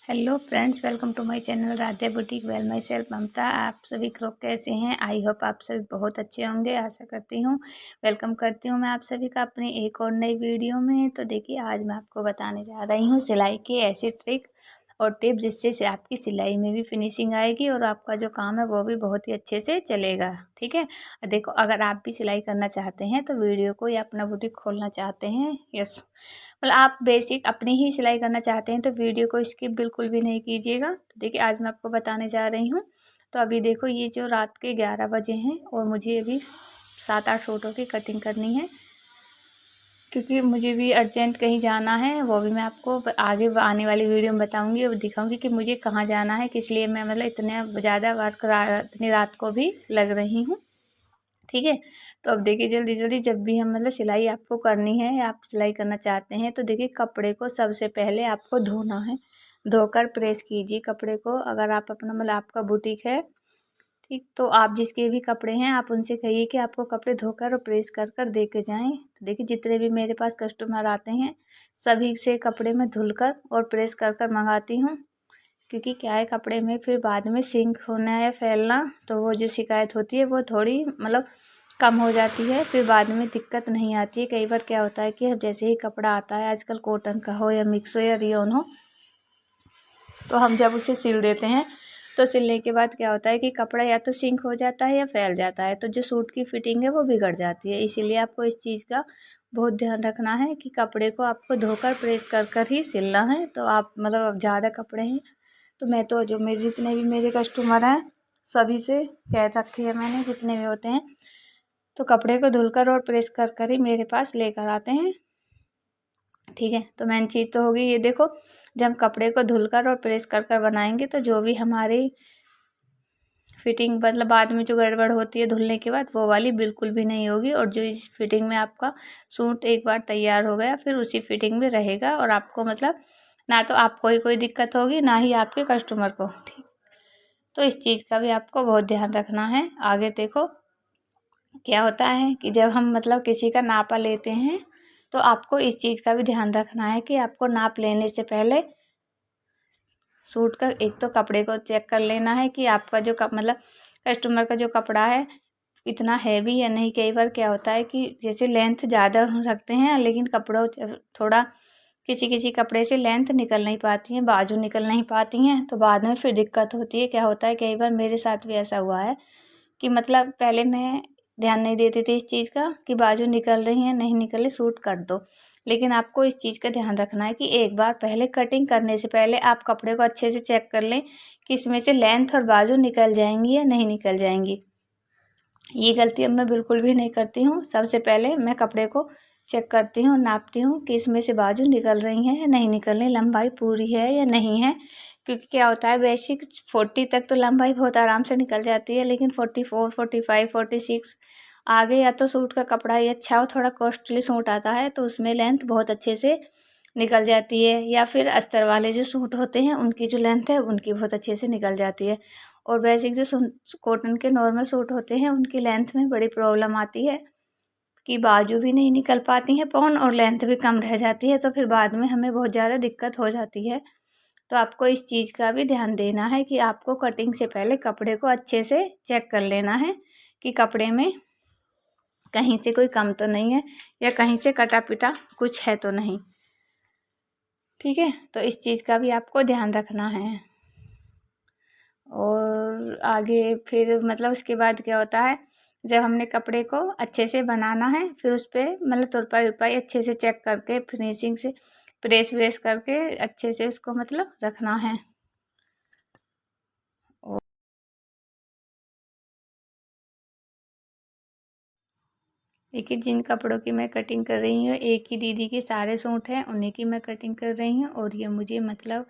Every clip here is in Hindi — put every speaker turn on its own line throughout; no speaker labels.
Hello friends, welcome to my channel Radhe boutique. Well myself Mamta. आप सभी लोग कैसे हैं? आई होप आप सभी बहुत अच्छे होंगे, आशा करती हूँ। वेलकम करती हूँ मैं आप सभी का अपनी एक और नई वीडियो में। तो देखिए, आज मैं आपको बताने जा रही हूँ सिलाई की ऐसी ट्रिक और टिप जिससे से आपकी सिलाई में भी फिनिशिंग आएगी और आपका जो काम है वो भी बहुत ही अच्छे से चलेगा। ठीक है, देखो, अगर आप भी सिलाई करना चाहते हैं तो वीडियो को या अपना बुटीक खोलना चाहते हैं, यस, मतलब आप बेसिक अपनी ही सिलाई करना चाहते हैं तो वीडियो को स्किप बिल्कुल भी नहीं कीजिएगा। तो देखिए, आज मैं आपको बताने जा रही हूँ। तो अभी देखो, ये जो रात के 11 बजे हैं और मुझे अभी 7-8 सूटों की कटिंग करनी है, क्योंकि मुझे भी अर्जेंट कहीं जाना है। वो भी मैं आपको आगे आने वाली वीडियो में बताऊंगी और दिखाऊंगी कि मुझे कहाँ जाना है, किस लिए मैं मतलब इतने ज़्यादा वर्क इतनी रात को भी लग रही हूँ। ठीक है, तो अब देखिए, जल्दी जल्दी जब भी हम मतलब सिलाई आपको करनी है या आप सिलाई करना चाहते हैं तो देखिए, कपड़े को सबसे पहले आपको धोना है। धोकर प्रेस कीजिए कपड़े को। अगर आप अपना मतलब आपका बुटीक है, ठीक, तो आप जिसके भी कपड़े हैं आप उनसे कहिए कि आपको कपड़े धोकर और प्रेस कर कर दे के जाएँ। तो देखिए, जितने भी मेरे पास कस्टमर आते हैं सभी से कपड़े में धुलकर और प्रेस कर कर मंगाती हूँ, क्योंकि क्या है, कपड़े में फिर बाद में सिंक होना या फैलना, तो वो जो शिकायत होती है वो थोड़ी मतलब कम हो जाती है। फिर बाद में दिक्कत नहीं आती है। कई बार क्या होता है कि अब जैसे ही कपड़ा आता है, आजकल कॉटन का हो या मिक्स हो या रियोन हो, तो हम जब उसे सिल देते हैं तो सिलने के बाद क्या होता है कि कपड़ा या तो सिंक हो जाता है या फैल जाता है, तो जो सूट की फिटिंग है वो बिगड़ जाती है। इसीलिए आपको इस चीज़ का बहुत ध्यान रखना है कि कपड़े को आपको धोकर प्रेस कर कर ही सिलना है। तो आप मतलब अब ज़्यादा कपड़े हैं तो मैं तो जो मेरे जितने भी मेरे कस्टमर हैं सभी से कह रखी है मैंने, जितने भी होते हैं तो कपड़े को धुलकर और प्रेस कर कर ही मेरे पास लेकर आते हैं। ठीक है, तो मेन चीज़ तो होगी ये। देखो, जब हम कपड़े को धुलकर और प्रेस कर कर बनाएंगे तो जो भी हमारी फिटिंग मतलब बाद में जो गड़बड़ होती है धुलने के बाद, वो वाली बिल्कुल भी नहीं होगी। और जो इस फिटिंग में आपका सूट एक बार तैयार हो गया फिर उसी फिटिंग में रहेगा और आपको मतलब ना तो आपको ही कोई दिक्कत होगी ना ही आपके कस्टमर को। ठीक, तो इस चीज़ का भी आपको बहुत ध्यान रखना है। आगे देखो, क्या होता है कि जब हम मतलब किसी का नापा लेते हैं तो आपको इस चीज़ का भी ध्यान रखना है कि आपको नाप लेने से पहले सूट का एक तो कपड़े को चेक कर लेना है कि आपका जो मतलब कस्टमर का जो कपड़ा है इतना हैवी या नहीं। कई बार क्या होता है कि जैसे लेंथ ज़्यादा रखते हैं लेकिन कपड़ा थोड़ा, किसी किसी कपड़े से लेंथ निकल नहीं पाती है, बाजू निकल नहीं पाती हैं, तो बाद में फिर दिक्कत होती है। क्या होता है, कई बार मेरे साथ भी ऐसा हुआ है कि मतलब पहले मैं ध्यान नहीं देती थी इस चीज़ का कि बाजू निकल रही है नहीं निकल रही, सूट कर दो। लेकिन आपको इस चीज़ का ध्यान रखना है कि एक बार पहले कटिंग करने से पहले आप कपड़े को अच्छे से चेक कर लें कि इसमें से लेंथ और बाजू निकल जाएंगी या नहीं निकल जाएंगी। ये गलती अब मैं बिल्कुल भी नहीं करती हूँ। सबसे पहले मैं कपड़े को चेक करती हूँ, नापती हूँ कि इसमें से बाजू निकल रही हैं या नहीं निकल रही, लंबाई पूरी है या नहीं है। क्योंकि क्या होता है, बेसिक 40 तक तो लंबाई बहुत आराम से निकल जाती है, लेकिन 44, 45, 46 आगे या तो सूट का कपड़ा ही अच्छा हो, थोड़ा कॉस्टली सूट आता है तो उसमें लेंथ बहुत अच्छे से निकल जाती है, या फिर अस्तर वाले जो सूट होते हैं उनकी जो लेंथ है उनकी बहुत अच्छे से निकल जाती है। और बेसिक जो कॉटन के नॉर्मल सूट होते हैं उनकी लेंथ में बड़ी प्रॉब्लम आती है कि बाजू भी नहीं निकल पाती हैं पौन और लेंथ भी कम रह जाती है, तो फिर बाद में हमें बहुत ज़्यादा दिक्कत हो जाती है। तो आपको इस चीज़ का भी ध्यान देना है कि आपको कटिंग से पहले कपड़े को अच्छे से चेक कर लेना है कि कपड़े में कहीं से कोई कम तो नहीं है या कहीं से कटा पिटा कुछ है तो नहीं। ठीक है, तो इस चीज़ का भी आपको ध्यान रखना है। और आगे फिर मतलब उसके बाद क्या होता है, जब हमने कपड़े को अच्छे से बनाना है फिर उस पर मतलब तुरपाई उरपाई अच्छे से चेक करके फिनिशिंग से प्रेस व्रेस करके अच्छे से उसको मतलब रखना है। और देखिए, जिन कपड़ों की मैं कटिंग कर रही हूँ एक ही दीदी के सारे सूट हैं, उन्हीं की मैं कटिंग कर रही हूँ और ये मुझे मतलब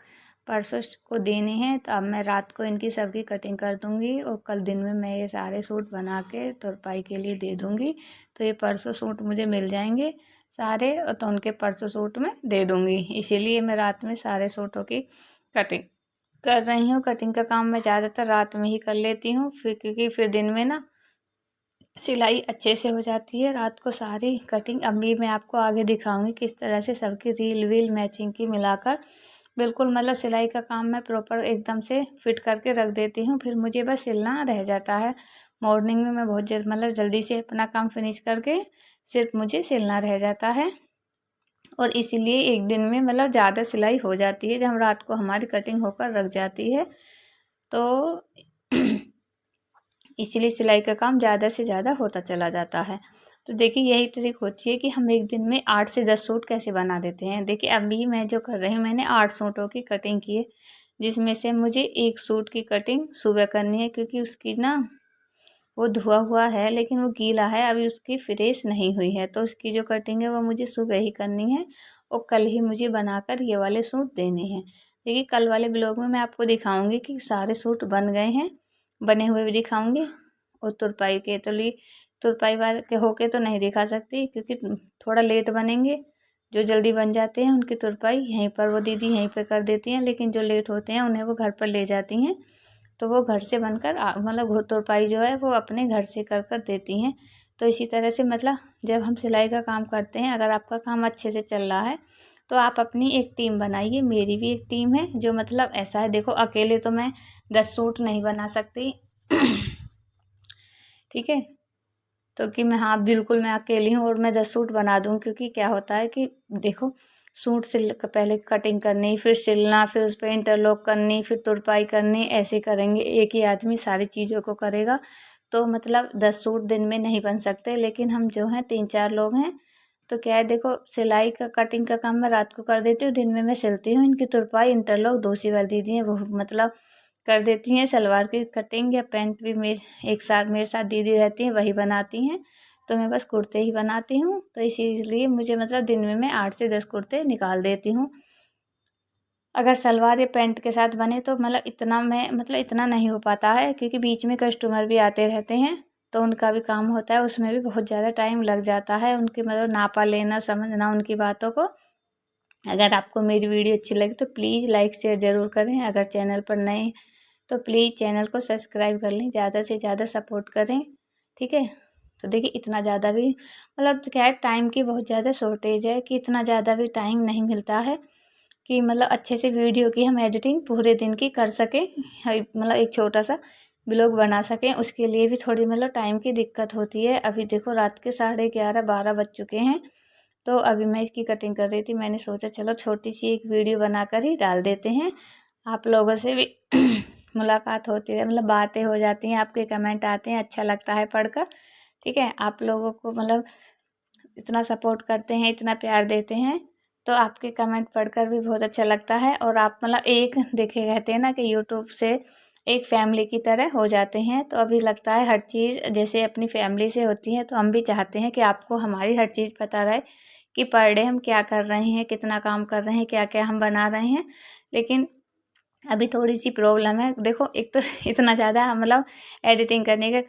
परसों को देने हैं। तो अब मैं रात को इनकी सबकी कटिंग कर दूँगी और कल दिन में मैं ये सारे सूट बना के तुरपाई के लिए दे दूँगी। तो ये परसों सूट मुझे मिल जाएंगे सारे, और तो उनके परसों सूट में दे दूँगी। इसीलिए मैं रात में सारे सूटों की कटिंग कर रही हूँ। कटिंग का काम मैं ज़्यादातर रात में ही कर लेती हूँ, फिर क्योंकि फिर दिन में ना सिलाई अच्छे से हो जाती है। रात को सारी कटिंग अब भी मैं आपको आगे दिखाऊंगी किस तरह से सबकी रील वील मैचिंग की मिलाकर बिल्कुल मतलब सिलाई का काम मैं प्रॉपर एकदम से फिट करके रख देती हूँ। फिर मुझे बस सिलना रह जाता है। मॉर्निंग में मैं बहुत जल्दी से अपना काम फिनिश करके सिर्फ मुझे सिलना रह जाता है। और इसीलिए एक दिन में मतलब ज़्यादा सिलाई हो जाती है, जब रात को हमारी कटिंग होकर रख जाती है तो इसीलिए सिलाई का काम ज़्यादा से ज़्यादा होता चला जाता है। तो देखिए यही ट्रिक होती है कि हम एक दिन में 8 से 10 सूट कैसे बना देते हैं। देखिए अभी मैं जो कर रही हूँ, मैंने 8 सूटों की कटिंग की है, जिसमें से मुझे एक सूट की कटिंग सुबह करनी है, क्योंकि उसकी ना वो धुआ हुआ है लेकिन वो गीला है, अभी उसकी फ्रेश नहीं हुई है। तो उसकी जो कटिंग है वो मुझे सुबह ही करनी है और कल ही मुझे बनाकर ये वाले सूट देने हैं। देखिए कल वाले ब्लॉग में मैं आपको दिखाऊंगी कि सारे सूट बन गए हैं, बने हुए भी दिखाऊंगी। और तुरपाई के तो लिए तुरपाई वाले के होके तो नहीं दिखा सकती, क्योंकि थोड़ा लेट बनेंगे। जो जल्दी बन जाते हैं उनकी तुरपाई यहीं पर वो दीदी यहीं पर कर देती हैं, लेकिन जो लेट होते हैं उन्हें वो घर पर ले जाती हैं, तो वो घर से बनकर मतलब तुरपाई जो है वो अपने घर से कर कर देती हैं। तो इसी तरह से मतलब जब हम सिलाई का काम करते हैं, अगर आपका काम अच्छे से चल रहा है तो आप अपनी एक टीम बनाइए। मेरी भी एक टीम है, जो मतलब ऐसा है, देखो अकेले तो मैं 10 सूट नहीं बना सकती ठीक है। तो कि मैं, हाँ बिल्कुल मैं अकेली हूँ और मैं 10 सूट बना दूँ, क्योंकि क्या होता है कि देखो सूट सिल पहले कटिंग करनी, फिर सिलना, फिर उस पर इंटरलॉक करनी, फिर तुरपाई करनी, ऐसे करेंगे। एक ही आदमी सारी चीज़ों को करेगा तो मतलब 10 सूट दिन में नहीं बन सकते। लेकिन हम जो हैं 3-4 लोग हैं, तो क्या है, देखो सिलाई का कटिंग का काम मैं रात को कर देती हूँ, दिन में मैं सिलती हूँ। इनकी तुरपाई इंटरलॉक दूसरी वाली दीदी हैं, वो मतलब कर देती हैं। सलवार की कटिंग या पैंट भी एक साथ मेरे साथ दीदी रहती हैं, वही बनाती हैं। तो मैं बस कुर्ते ही बनाती हूँ, तो इसीलिए मुझे मतलब दिन में मैं 8 से 10 कुर्ते निकाल देती हूँ। अगर सलवार या पैंट के साथ बने तो मतलब इतना नहीं हो पाता है, क्योंकि बीच में कस्टमर भी आते रहते हैं, तो उनका भी काम होता है, उसमें भी बहुत ज़्यादा टाइम लग जाता है। उनके मतलब नापा लेना, समझना उनकी बातों को। अगर आपको मेरी वीडियो अच्छी लगी तो प्लीज़ लाइक शेयर ज़रूर करें। अगर चैनल पर नए तो प्लीज़ चैनल को सब्सक्राइब कर लें, ज़्यादा से ज़्यादा सपोर्ट करें, ठीक है। तो देखिए इतना ज़्यादा भी मतलब क्या है, टाइम की बहुत ज़्यादा शॉर्टेज है, कि इतना ज़्यादा भी टाइम नहीं मिलता है कि मतलब अच्छे से वीडियो की हम एडिटिंग पूरे दिन की कर सकें, मतलब एक छोटा सा ब्लॉग बना सकें। उसके लिए भी थोड़ी मतलब टाइम की दिक्कत होती है। अभी देखो रात के 11:30-12 बज चुके हैं, तो अभी मैं इसकी कटिंग कर रही थी। मैंने सोचा चलो छोटी सी एक वीडियो बनाकर ही डाल देते हैं, आप लोगों से भी मुलाकात होती है, मतलब बातें हो जाती हैं, आपके कमेंट आते हैं, अच्छा लगता है पढ़कर, ठीक है। आप लोगों को मतलब इतना सपोर्ट करते हैं, इतना प्यार देते हैं, तो आपके कमेंट पढ़कर भी बहुत अच्छा लगता है। और आप मतलब एक देखे कहते हैं ना कि यूट्यूब से एक फैमिली की तरह हो जाते हैं, तो अभी लगता है हर चीज़ जैसे अपनी फैमिली से होती है, तो हम भी चाहते हैं कि आपको हमारी हर चीज़ पता रहे, कि पर डे हम क्या कर रहे हैं, कितना काम कर रहे हैं, क्या क्या हम बना रहे हैं। लेकिन अभी थोड़ी सी प्रॉब्लम है, देखो एक तो इतना ज़्यादा मतलब एडिटिंग करने का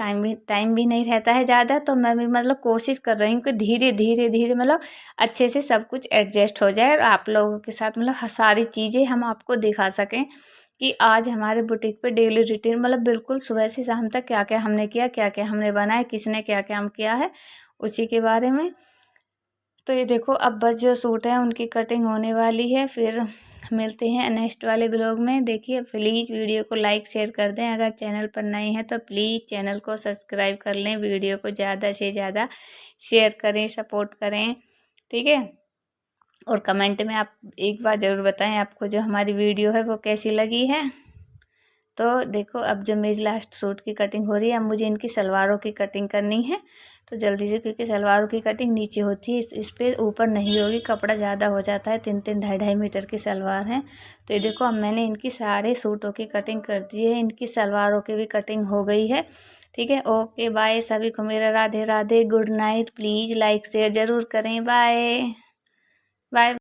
टाइम भी नहीं रहता है ज़्यादा, तो मैं भी मतलब कोशिश कर रही हूँ कि धीरे धीरे धीरे मतलब अच्छे से सब कुछ एडजस्ट हो जाए, और आप लोगों के साथ मतलब सारी चीज़ें हम आपको दिखा सकें, कि आज हमारे बुटीक पे डेली रूटीन मतलब बिल्कुल सुबह से शाम तक क्या क्या हमने किया, क्या क्या हमने बनाया, किसने क्या क्या किया है, उसी के बारे में। तो ये देखो अब बस जो सूट है उनकी कटिंग होने वाली है, फिर मिलते हैं नेक्स्ट वाले ब्लॉग में। देखिए प्लीज़ वीडियो को लाइक शेयर कर दें, अगर चैनल पर नए हैं तो प्लीज़ चैनल को सब्सक्राइब कर लें, वीडियो को ज़्यादा से ज़्यादा शेयर करें, सपोर्ट करें, ठीक है। और कमेंट में आप एक बार ज़रूर बताएं आपको जो हमारी वीडियो है वो कैसी लगी है। तो देखो अब जो मेरी लास्ट सूट की कटिंग हो रही है, अब मुझे इनकी सलवारों की कटिंग करनी है, तो जल्दी से, क्योंकि सलवारों की कटिंग नीचे होती है, इस पर ऊपर नहीं होगी, कपड़ा ज़्यादा हो जाता है। 3-3 2.5 मीटर की सलवार है। तो ये देखो अब मैंने इनकी सारे सूटों की कटिंग कर दी है, इनकी सलवारों की भी कटिंग हो गई है, ठीक है। ओके बाय, सभी को मेरा Radhe Radhe, good night. Please like share ज़रूर करें। Bye bye.